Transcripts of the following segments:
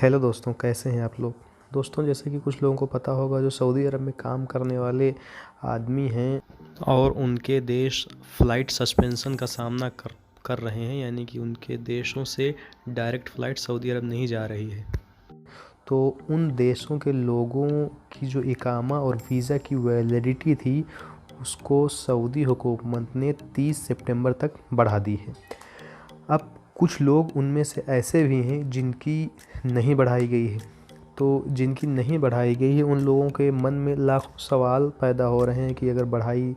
Hello दोस्तों, कैसे हैं आप लोग। दोस्तों, जैसे कि कुछ लोगों को पता होगा, जो सऊदी अरब में काम करने वाले आदमी हैं और उनके देश फ़्लाइट सस्पेंशन का सामना कर रहे हैं, यानी कि उनके देशों से डायरेक्ट फ़्लाइट सऊदी अरब नहीं जा रही है। तो उन देशों के लोगों की जो इकामा और वीज़ा की वैलिडिटी थी, उसको सऊदी हुकूमत ने 30 सितंबर तक बढ़ा दी है। अब कुछ लोग उनमें से ऐसे भी हैं जिनकी नहीं बढ़ाई गई है। तो जिनकी नहीं बढ़ाई गई है, उन लोगों के मन में लाखों सवाल पैदा हो रहे हैं कि अगर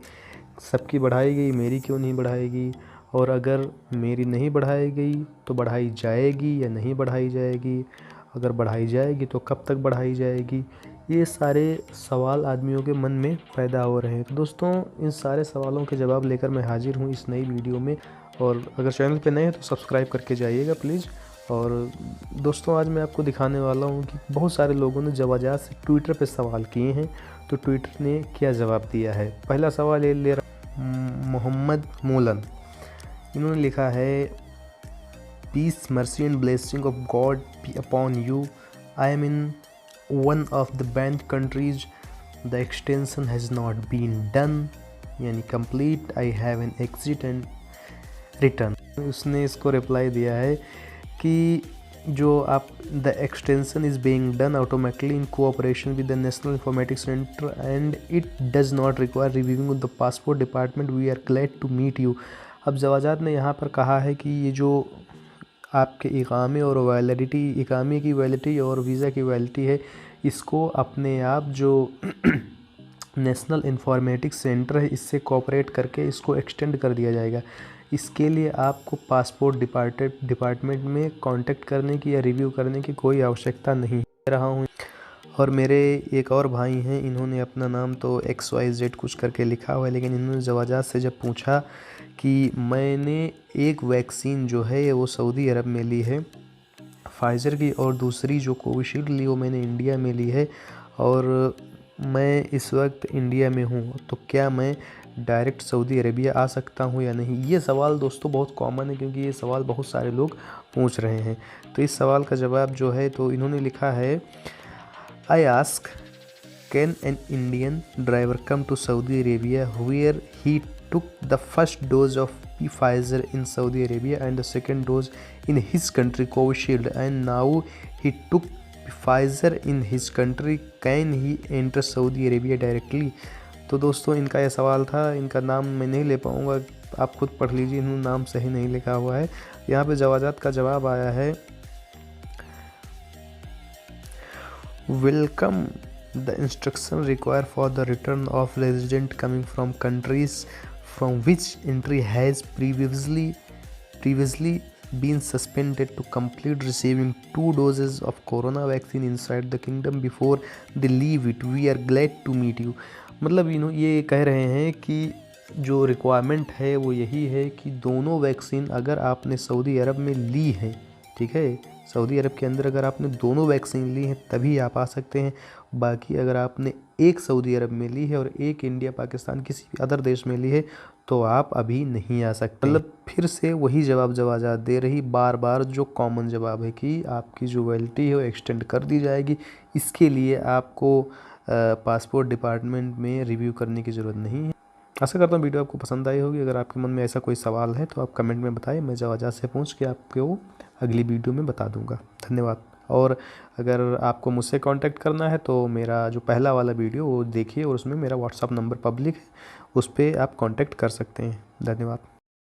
सबकी बढ़ाई गई, मेरी क्यों नहीं बढ़ाएगी, और अगर मेरी नहीं बढ़ाई गई तो बढ़ाई जाएगी या नहीं बढ़ाई जाएगी, अगर बढ़ाई जाएगी तो कब तक बढ़ाई जाएगी। ये सारे सवाल आदमियों के मन में पैदा हो रहे हैं। तो दोस्तों, इन सारे सवालों के जवाब लेकर मैं हाजिर हूँ इस नई वीडियो में। और अगर चैनल पे नए हैं तो सब्सक्राइब करके जाइएगा प्लीज़। और दोस्तों, आज मैं आपको दिखाने वाला हूँ कि बहुत सारे लोगों ने जवाजात से ट्विटर पे सवाल किए हैं, तो ट्विटर ने क्या जवाब दिया है। पहला सवाल ये ले रहा मोहम्मद मोलन, इन्होंने लिखा है, peace mercy and blessing of God be upon you. I am in one of the banned countries, the extension has not been done, यानी complete. I have an exit and return. उसने इसको रिप्लाई दिया है कि जो आप the extension is being done automatically in cooperation with the national informatics centre and it does not require reviewing the passport department. We are glad to meet you. अब जवाजात ने यहाँ पर कहा है कि ये जो आपके इकामे और वैलिडिटी, इकामे की वैलिडिटी और वीज़ा की वैलिडिटी है, इसको अपने आप जो नेशनल इंफॉर्मेटिक्स सेंटर है, इससे कोऑपरेट करके इसको एक्सटेंड कर दिया जाएगा। इसके लिए आपको पासपोर्ट डिपार्टमेंट में कांटेक्ट करने की या रिव्यू करने की कोई आवश्यकता नहीं रहा हूँ। और मेरे एक और भाई हैं, इन्होंने अपना नाम तो XYZ कुछ करके लिखा हुआ है, लेकिन इन्होंने जवाजात से जब पूछा कि मैंने एक वैक्सीन जो है वो सऊदी अरब में ली है फाइज़र की, और दूसरी जो कोविशील्ड ली वो मैंने इंडिया में ली है, और मैं इस वक्त इंडिया में हूँ, तो क्या मैं डायरेक्ट सऊदी अरेबिया आ सकता हूँ या नहीं। ये सवाल दोस्तों बहुत कॉमन है, क्योंकि ये सवाल बहुत सारे लोग पूछ रहे हैं। तो इस सवाल का जवाब जो है, तो इन्होंने लिखा है, I ask, can an Indian driver come to Saudi Arabia where he took the first dose of Pfizer in Saudi Arabia and the second dose in his country Covishield, and now he took Pfizer in his country, can he enter Saudi Arabia directly। तो दोस्तों, इनका यह सवाल था। इनका नाम मैं नहीं ले पाऊँगा, आप खुद पढ़ लीजिए, इन्होंने नाम सही नहीं लिखा हुआ है। यहाँ पे जवाजात का जवाब आया है, welcome the instruction require for the return of resident coming from countries from which entry has previously been suspended to complete receiving 2 doses of corona vaccine inside the kingdom before they leave it। We are glad to meet you। मतलब ये कह रहे हैं कि जो requirement है वो यही है कि दोनों वैक्सीन अगर आपने सऊदी अरब में ली है, ठीक है, सऊदी अरब के अंदर अगर आपने दोनों वैक्सीन ली हैं तभी आप आ सकते हैं। बाकी अगर आपने एक सऊदी अरब में ली है और एक इंडिया पाकिस्तान किसी भी अदर देश में ली है, तो आप अभी नहीं आ सकते। मतलब फिर से वही जवाजात दे रही बार बार, जो कॉमन जवाब है कि आपकी जो वैलिडिटी है वो एक्सटेंड कर दी जाएगी। इसके लिए आपको पासपोर्ट डिपार्टमेंट में रिव्यू करने की ज़रूरत नहीं है। आशा करता हूँ वीडियो आपको पसंद आई होगी। अगर आपके मन में ऐसा कोई सवाल है तो आप कमेंट में बताएं, मैं जवाजात से पूछ के आपको अगली वीडियो में बता दूंगा। धन्यवाद। और अगर आपको मुझसे कांटेक्ट करना है तो मेरा जो पहला वाला वीडियो वो देखिए, और उसमें मेरा व्हाट्सअप नंबर पब्लिक है, उस पर आप कांटेक्ट कर सकते हैं। धन्यवाद।